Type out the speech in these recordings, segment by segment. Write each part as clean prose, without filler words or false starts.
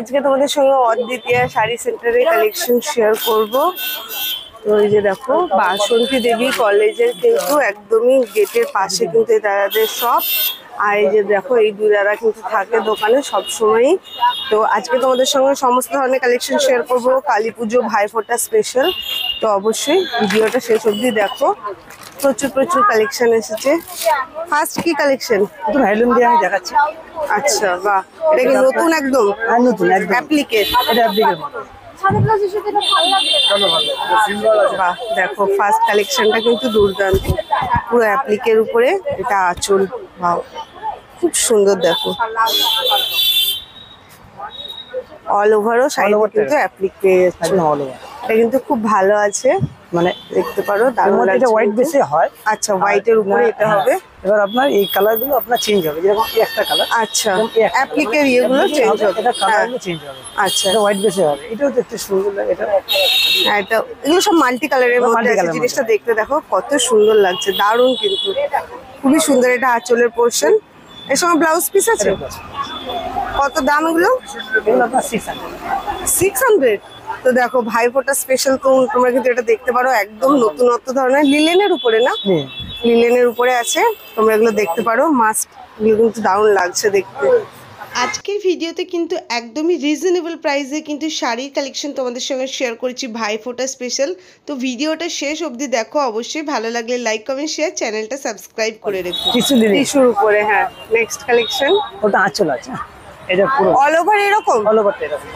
আজকে তোমাদের সঙ্গে অদ্বিতীয়া শাড়ি সেন্টারের কালেকশন শেয়ার করব। তো এই যে দেখো বাসন্তী দেবী কলেজের কিন্তু একদমই গেটের পাশে কিন্তু এই দাদাদের শপ। আর এই যে দেখো এই দুই দাদা কিন্তু থাকে দোকানে সবসময়ই। তো আজকে তোমাদের সঙ্গে সমস্ত ধরনের কালেকশন শেয়ার করব, কালী পুজো ভাইফোঁটা স্পেশাল। তো অবশ্যই ভিডিওটা শেষ অবধি দেখো, প্রচুর প্রচুর কালেকশন এসেছে। ফার্স্ট কি কালেকশন? তো হ্যান্ডলুম দিয়ে আমি দেখাচ্ছি। আচ্ছা বাহ, এটা কি নতুন একদম? হ্যাঁ নতুন একদম অ্যাপ্লিকেট। এটা অ্যাপ্লিকেট বাহ দেখো ফার্স্ট কালেকশনটা কিন্তু দুর্দান্ত, পুরো অ্যাপ্লিকের উপরে এটা আঁচল। বাহ খুব সুন্দর, দেখো অল ওভারও শাড়ি কিন্তু অ্যাপ্লিক পেয়ে যাচ্ছে। অল ওভার এটা কিন্তু খুব ভালো আছে, মানে দেখতে পারো দারুণ লাগছে। এটা হোয়াইট বেসে হয়। আচ্ছা হোয়াইটের উপরে এটা হবে। এবার আপনার এই কালারগুলো আপনার চেঞ্জ হবে, যেরকম এই একটা কালার। আচ্ছা অ্যাপ্লিকের ইয়েগুলো চেঞ্জ হবে, এটা কালারগুলো চেঞ্জ হবে। আচ্ছা এটা হোয়াইট বেসে হবে, এটাও দেখতে সুন্দর লাগে। এটা হ্যাঁ, এটা এগুলো সব মাল্টি কালারের মধ্যে আছে। জিনিসটা দেখতে দেখো কত সুন্দর লাগছে, দারুণ কিন্তু খুবই সুন্দর। এটা আঁচলের পোর্শন, এর সঙ্গে ব্লাউজ পিস আছে। কত দাম এগুলো? এগুলো আপনার 600। তো দেখো ভাইফোঁটা স্পেশাল তো তোমরা কিন্তু এটা দেখতে পারো, একদম নতুনত্ব ধরনের লিলেনের উপরে না, লিলেনের উপরে আছে। তোমরা এগুলো দেখতে পারো, মাস্ট এগুলো কিন্তু দারুণ লাগছে দেখতে। আজকের ভিডিওতে কিন্তু একদমই রিজনেবল প্রাইসে কিন্তু শাড়ির কালেকশন তোমাদের সঙ্গে শেয়ার করেছি ভাইফোঁটা স্পেশাল। তো ভিডিওটা শেষ অবধি দেখো, অবশ্যই ভালো লাগলে লাইক কমেন্ট শেয়ার, চ্যানেলটা সাবস্ক্রাইব করে রেখো। টিস্যুর উপরে। হ্যাঁ নেক্সট কালেকশন, ওটা আঁচল আছে, এটা পুরো অল ওভার এরকম। অল ওভারটা এরকম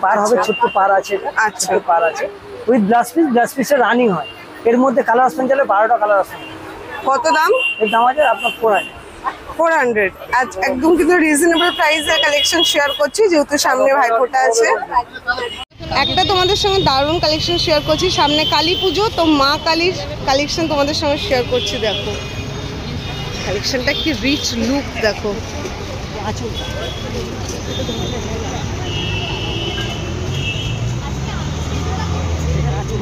পার হবে, ছোট্ট পার আছে এটা। আচ্ছা পার আছে উইথ ব্লাউজ পিসের রানিং হয়। এর মধ্যে কালার অপশন চলে 12টা কালার অপশন। কত দাম? এর দাম আছে আপনার 400। আজ একদম কিন্তু রিজনেবল প্রাইসে কালেকশন শেয়ার করছি, যেহেতু সামনে ভাইফোঁটা আছে। একটা তোমাদের সঙ্গে দারুণ কালেকশন শেয়ার করছি, সামনে কালী পুজো, তো মা কালীর কালেকশন তোমাদের সঙ্গে শেয়ার করছি। দেখো কালেকশনটা কি রিচ লুক, দেখো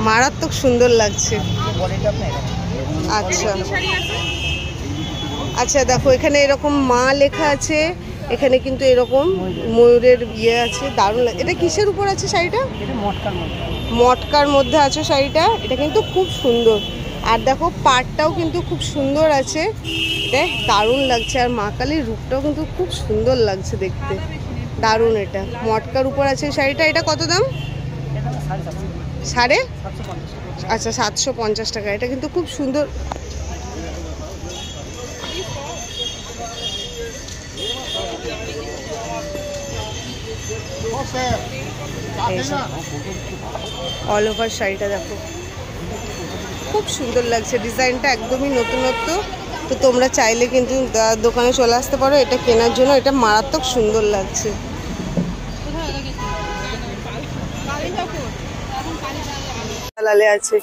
মারাত্মক সুন্দর লাগছে। আচ্ছা আচ্ছা দেখো এখানে এরকম মা লেখা আছে, এখানে কিন্তু এরকম ময়ূরের ইয়ে আছে, দারুণ লাগে। এটা কিসের উপর আছে শাড়িটা? মটকার মধ্যে আছে শাড়িটা, এটা কিন্তু খুব সুন্দর। আর দেখো পাড়টাও কিন্তু খুব সুন্দর আছে, দেখ দারুণ লাগছে। আর মা কালীর রূপটাও কিন্তু খুব সুন্দর লাগছে দেখতে, দারুণ। এটা মটকার উপর আছে শাড়িটা। এটা কত দাম? 750। আচ্ছা 750 টাকা। এটা কিন্তু খুব সুন্দর। অল ওভার শাড়িটা দেখো খুব সুন্দর লাগছে, ডিজাইনটা একদমই নতুনত্ব। তো তোমরা চাইলে কিন্তু দোকানে চলে আসতে পারো এটা কেনার জন্য, এটা মারাত্মক সুন্দর লাগছে। লালে আছে,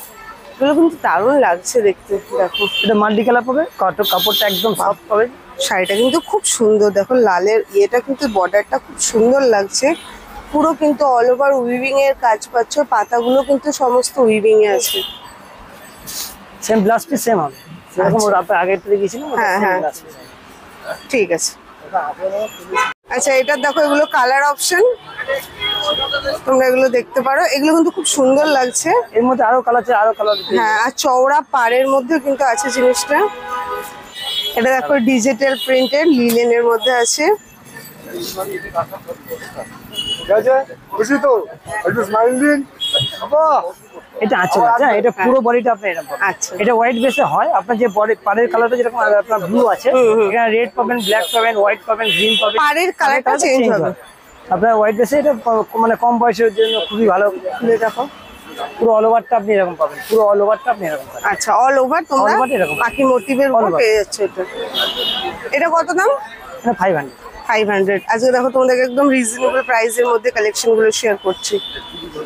এগুলো কিন্তু দারুণ লাগছে দেখতে। দেখো এটা মাল্টি কালার পাবে, কাপড়টা একদম সফট পাবে। শাড়িটা কিন্তু খুব সুন্দর, দেখো লালের ইয়েটা কিন্তু বর্ডারটা খুব সুন্দর লাগছে। পুরো কিন্তু অল ওভার উইভিং এর কাজ পাচ্ছ, পাতাগুলো কিন্তু সমস্ত উইভিং এ আছে। সেম ব্লাউজ পিস সেম হবে, যেরকম ওর আগের থেকে গিয়েছিলাম। হ্যাঁ হ্যাঁ ঠিক আছে। আচ্ছা এটা দেখো, এগুলো কালার অপশন, তোমরা এগুলো দেখতে পারো। এগুলো কিন্তু খুব সুন্দর লাগছে, এর মধ্যে আরো কালার আছে, আরো কালার। হ্যাঁ আর চওড়া পাড়ের মধ্যে কিন্তু আছে জিনিসটা। এটা দেখো ডিজিটাল প্রিন্টের লিলেনের মধ্যে আছে। এটা আঁচল আছে, এটা পুরো বডিটা আপনার এরকম। আচ্ছা এটা হোয়াইট বেসে হয়। আপনার যে পাড়ের কালারটা যেরকম আপনার ব্লু আছে, এখানে রেড পাবেন, ব্ল্যাক পাবেন, হোয়াইট পাবেন, গ্রিন পাবেন। পাড়ের কালারটা চেঞ্জ হবে আপনার হোয়াইট বেসে। এটা মানে কম বয়সের জন্য খুবই ভালো। দেখো পুরো অল ওভারটা আপনি এরকম পাবেন, পুরো অল ওভারটা আপনি এরকম পাবেন। আচ্ছা অল ওভার তোমরা বাকি মোটিভের উপর পেয়ে যাচ্ছ। এটা কত দাম? 500। আজকে দেখো তোমাদেরকে একদম রিজনেবল প্রাইসের মধ্যে কালেকশন গুলো শেয়ার করছি।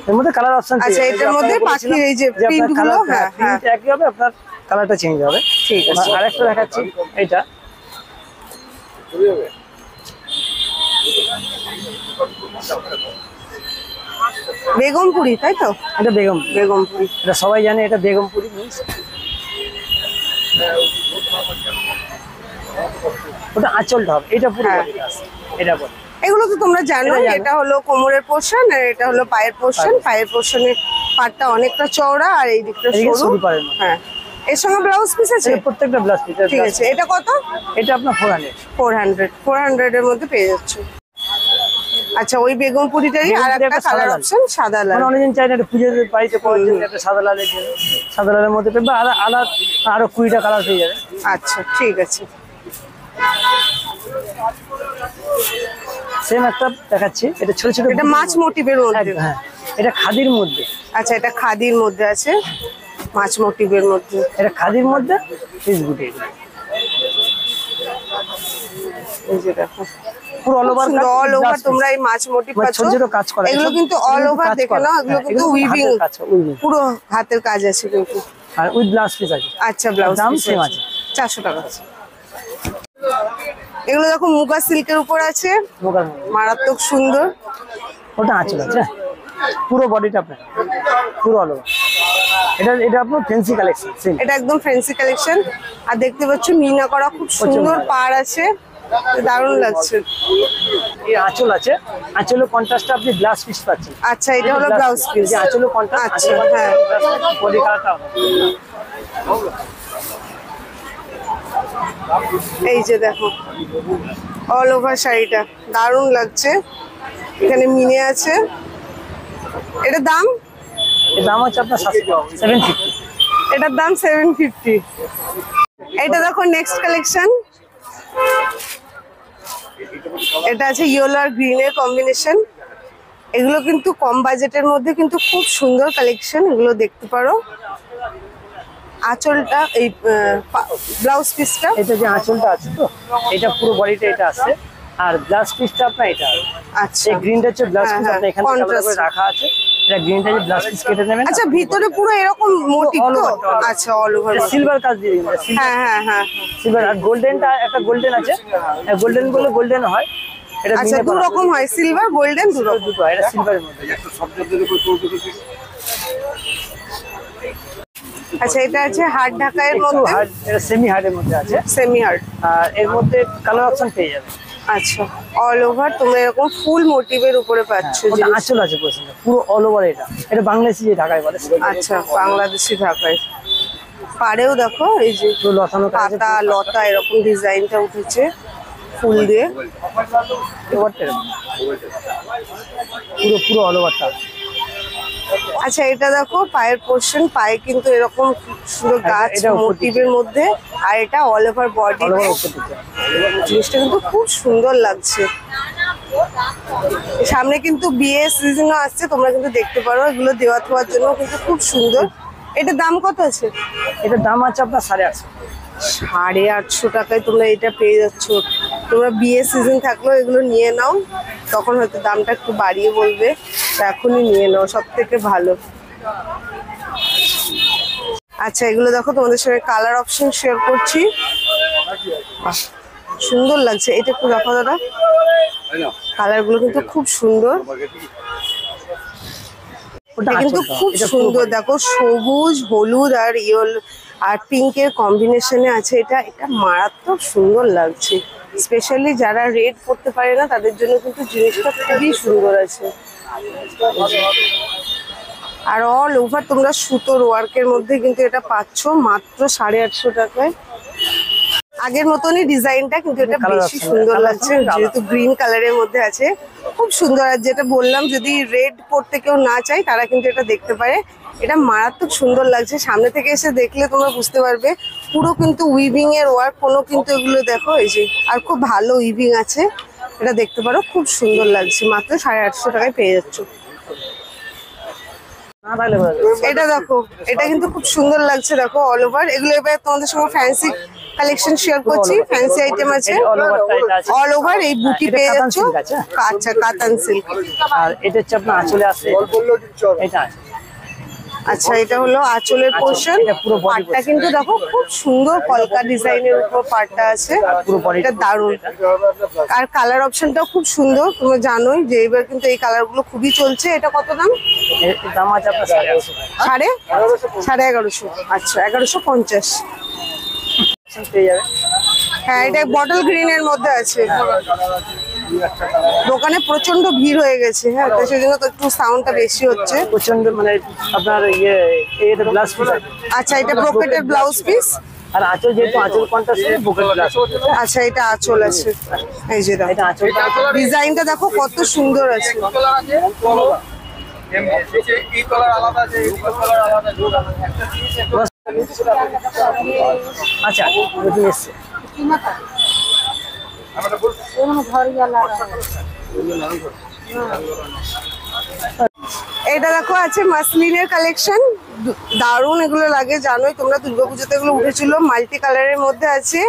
এর মধ্যে কালার অপশন আছে। আচ্ছা এটার মধ্যে পাখির এই যে প্রিন্ট গুলো, হ্যাঁ হ্যাঁ একই হবে, আপনার কালারটা চেঞ্জ হবে। ঠিক আছে। আরেকটা দেখাচ্ছি, এটা বেগমপুরি, তাই তো? এটা বেগমপুরি, এটা সবাই জানে। এটা বেগমপুরি মিন্স ওটা আঁচলটা হবে, এটা পুরো এটা এগুলো তো তোমরা জানো, এটা হলো কোমরের পোর্শন আর এটা হলো পায়ের পোর্শন। পায়ের পোর্শনের পাটটা অনেকটা চওড়া আর এই দিকটা সরু। হ্যাঁ, এর সঙ্গে ব্লাউজ পিস আছে, প্রত্যেকটা ব্লাউজ পিস। ঠিক আছে, এটা কত? এটা আপনার 400 এর মধ্যে পেয়ে যাচ্ছে। আচ্ছা, ওই বেগমপুরিটারই আর একটা কালার অপশন সাদা লাল। মানে অনেকদিন চাই না একটা পুজোতে বাড়িতে পাওয়ার জন্য একটা সাদা লালের জন্য, সাদা লালের মধ্যে পেয়ে আরো 20টা কালার পেয়ে যাবে। আচ্ছা, ঠিক আছে। সেম একটা দেখাচ্ছি, এটা ছোট ছোট, এটা মাছ মোটিভের মধ্যে। হ্যাঁ, এটা খাদির মধ্যে। আচ্ছা, এটা খাদির মধ্যে আছে, মাছ মোটিভের মধ্যে। এটা খাদির মধ্যে পিস বুটি। এই যে দেখো, পুরো অল ওভার তোমরা এই মাছ মোটিভ পাচ্ছ। ছোট ছোট কাজ করা, এগুলো কিন্তু অল ওভার দেখে নাও, এগুলো কিন্তু উইভিং, পুরো হাতের কাজ আছে কিন্তু। আর উইথ ব্লাউজ পিস আছে। আচ্ছা, ব্লাউজ দাম সেম আছে, 400 টাকা আছে। এগুলো দেখো মুগা সিল্কের উপর আছে, মারাত্মক সুন্দর। ওটা আঁচল আছে, পুরো বডিটা আপনার পুরো অল ওভার। এটা আপনার ফ্যান্সি কালেকশন, এটা একদম ফ্যান্সি কালেকশন। আর দেখতে পাচ্ছ মিনা করা খুব সুন্দর পাড় আছে, দারুণ লাগছে। এই আঁচল আছে, আঁচলের কন্ট্রাস্টে আপনি ব্লাউজ পিস পাচ্ছেন। আচ্ছা, এটা হলো ব্লাউজ পিস, আঁচলের কন্ট্রাস্ট। আচ্ছা, হ্যাঁ, বডি কালারটা এই যে দেখো অল ওভার শাড়িটা দারুণ লাগছে। এখানে মিনে আছে। এটার দাম? এর দাম হচ্ছে আপনার 750। এটার দাম 750। এটা দেখো নেক্সট কালেকশন, এটা আছে ইয়েলো আর গ্রিনের কম্বিনেশন। এগুলো কিন্তু কম বাজেটের মধ্যে কিন্তু খুব সুন্দর কালেকশন, এগুলো দেখতে পারো। আঁচলটা এই ব্লাউজ পিসটা, এটা যে আঁচলটা আছে তো এটা পুরো বডিটা এটা আছে, আর ব্লাউজ পিসটা আপনার এটা। আচ্ছা, এই গ্রিনটা হচ্ছে ব্লাউজ পিস, আপনার এখানে কালার করে রাখা আছে। এটা গ্রিনটা যে ব্লাউজ পিস কেটে নেবেন। আচ্ছা, ভিতরে পুরো এরকম মোটিভ তো? আচ্ছা, অল ওভার সিলভার কাজ দিয়ে দিবেন। হ্যাঁ হ্যাঁ হ্যাঁ, সিলভার আর গোল্ডেনটা, একটা গোল্ডেন আছে, গোল্ডেন বলে গোল্ডেন হয়। এটা আচ্ছা, দু রকম হয়, সিলভার গোল্ডেন দুটো। এটা সিলভারের মধ্যে। আচ্ছা, এটা আছে হার্ড ঢাকাইয়ের মধ্যে, এটা সেমি হার্ডের মধ্যে আছে, সেমি হার্ড। আর এর মধ্যে কালার অপশন পেয়ে যাবে। আচ্ছা, অল ওভার তোমরা এরকম ফুল মোটিভের উপরে পাচ্ছ। ওটা আঁচল আছে পুরো অল ওভার। এটা বাংলাদেশি যে ঢাকায় বলে। আচ্ছা, বাংলাদেশি ঢাকায়। পাড়েও দেখো এই যে পাতা লতা এরকম ডিজাইনটা উঠেছে ফুল দিয়ে। পুরো পুরো অল ওভারটা। আচ্ছা, এটা দেখো পায়ের পোর্শন, পায়ে কিন্তু এরকম সুন্দর গাছ মোটিভের মধ্যে, আর এটা অল ওভার বডি। জিনিসটা কিন্তু খুব সুন্দর লাগছে। সামনে কিন্তু বিয়ে সিজনও আসছে, তোমরা কিন্তু দেখতে পারো, এগুলো দেওয়া থাওয়ার জন্য কিন্তু খুব সুন্দর। এটার দাম কত আছে? এটার দাম আছে আপনার 850। 850 টাকায় তোমরা এটা পেয়ে যাচ্ছ। তোমরা বিয়ে সিজন থাকলেও এগুলো নিয়ে নাও, তখন হয়তো দামটা একটু বাড়িয়ে বলবে, এখনই নিয়ে নাও, সব থেকে ভালো। আচ্ছা, এগুলো দেখো তোমাদের সঙ্গে কালার অপশন শেয়ার করছি। সুন্দর লাগছে, এটা একটু দেখো দাদা, কালার গুলো কিন্তু খুব সুন্দর। এটা কিন্তু খুব সুন্দর, দেখো সবুজ হলুদ আর ইয়েলো আর পিঙ্কের কম্বিনেশনে আছে। এটা মারাত্মক সুন্দর লাগছে। স্পেশালি যারা রেড পরতে পারে না তাদের জন্য কিন্তু জিনিসটা খুবই সুন্দর আছে। আর অল ওভার তোমরা সুতোর ওয়ার্কের মধ্যে কিন্তু এটা পাচ্ছ মাত্র 850 টাকায়। আগের মতনই ডিজাইনটা, কিন্তু এটা বেশি সুন্দর লাগছে যেহেতু গ্রিন কালারের মধ্যে আছে, খুব সুন্দর। আর যেটা বললাম, যদি রেড পরতে কেউ না চায় তারা কিন্তু এটা দেখতে পারে। এটা মারাত্মক সুন্দর লাগছে, সামনে থেকে এসে দেখলে তোমরা বুঝতে পারবে। পুরো কিন্তু উইভিং এর ওয়ার্ক, কোনো কিন্তু এগুলো দেখো এই যে, আর খুব ভালো উইভিং আছে। এটা দেখতে পারো, খুব সুন্দর লাগছে, মাত্র 850 টাকায় পেয়ে যাচ্ছ। এটা দেখো, এটা কিন্তু খুব সুন্দর লাগছে, দেখো অল ওভার। এগুলো এবার তোমাদের সঙ্গে ফ্যান্সি কালেকশন শেয়ার করছি, ফ্যান্সি আইটেম আছে অল ওভার। এই বুটি পেয়ে যাচ্ছ, আচ্ছা কাতান সিল্ক। আর এটা হচ্ছে আপনার আঁচলে আছে, এটা আছে। আচ্ছা, এটা হলো আঁচলের পোর্শন। পাটটা কিন্তু দেখো খুব সুন্দর কলকা ডিজাইনের উপর পাটটা আছে, এটা দারুণ। আর কালার অপশনটাও খুব সুন্দর, তোমরা জানোই যে এবার কিন্তু এই কালার গুলো খুবই চলছে। এটা কত দাম? দাম আছে আপনার 1150। আচ্ছা, 1150 পেয়ে যাবে। হ্যাঁ, এটা বটল গ্রিন এর মধ্যে আছে। দোকানে প্রচন্ড ভিড় হয়ে গেছে, হ্যাঁ, তো সেই জন্য তো একটু সাউন্ডটা বেশি হচ্ছে। প্রচন্ড মানে আপনার এটা ব্লাউজ পিস আছে। আচ্ছা, এটা ব্রোকেটের ব্লাউজ পিস। আর আঁচল যেহেতু আঁচল কন্ট্রাস্ট ব্রোকেট ব্লাউজ। আচ্ছা, এটা আঁচল আছে, এই যে দেখো এটা আঁচল ডিজাইনটা দেখো কত সুন্দর আছে। আচ্ছা নতুন এসছে। এটা দেখো আছে মাসলিনের কালেকশন, দারুণ এগুলো লাগে, জানোই তোমরা দুর্গাপুজোতে এগুলো উঠেছিল, মাল্টি কালারের মধ্যে আছে।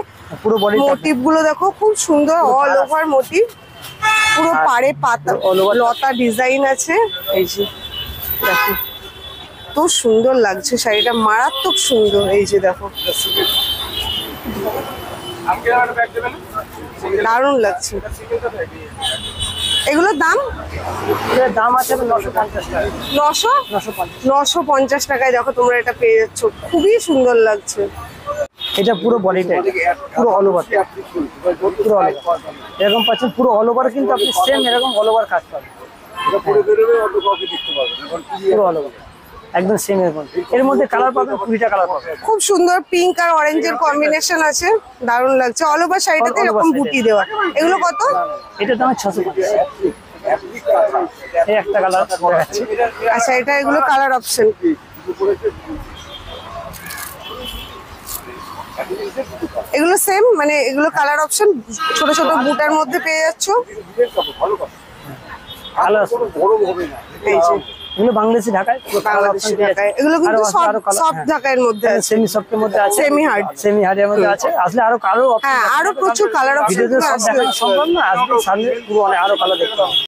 পুরো বডি মোটিভ গুলো দেখো খুব সুন্দর, অল ওভার মোটিভ, পুরো পাড়ে পাতা লতা ডিজাইন আছে। এই যে দেখো তো সুন্দর লাগছে শাড়িটা, মারাত্মক সুন্দর। এই যে দেখো দারুণ লাগছে। এগুলোর দাম এর দাম আছে 950 টাকা। 950 টাকায় দেখো তোমরা এটা পেয়ে যাচ্ছ, খুবই সুন্দর লাগছে। এটা পুরো বডিটা পুরো অল ওভার, পুরো অল ওভার এরকম পাচ্ছেন, পুরো অল ওভার কিন্তু আপনি সেম এরকম অল ওভার কাজ পাবেন, পুরো অল ওভার একদম সেম এরকম। এর মধ্যে কালার পাবেন 20টা কালার পাবেন। খুব সুন্দর পিঙ্ক আর অরেঞ্জের কম্বিনেশন আছে, দারুণ লাগছে। অল ওভার শাড়িটাতে এরকম বুটি দেওয়া। এগুলো কত? এটার দাম 650। এই একটা কালার দেখাচ্ছি। আচ্ছা, এটা এগুলো কালার অপশন। এগুলো সেম, মানে এগুলো কালার অপশন, ছোট ছোট বুটার মধ্যে পেয়ে যাচ্ছ। ভালো আছে। এই যে এগুলো বাংলাদেশি ঢাকায়, বাংলাদেশি ঢাকায়, এগুলো কিন্তু সব ঢাকার মধ্যে আছে, সেমি সফটের মধ্যে আছে, সেমি হার্ডের মধ্যে আছে। আসলে আরো কালার, হ্যাঁ আরো প্রচুর কালার অপশন ভিডিওতে সব দেখানো সম্ভব না, আসলে সামনে পুরো আরো কালার দেখতে হবে।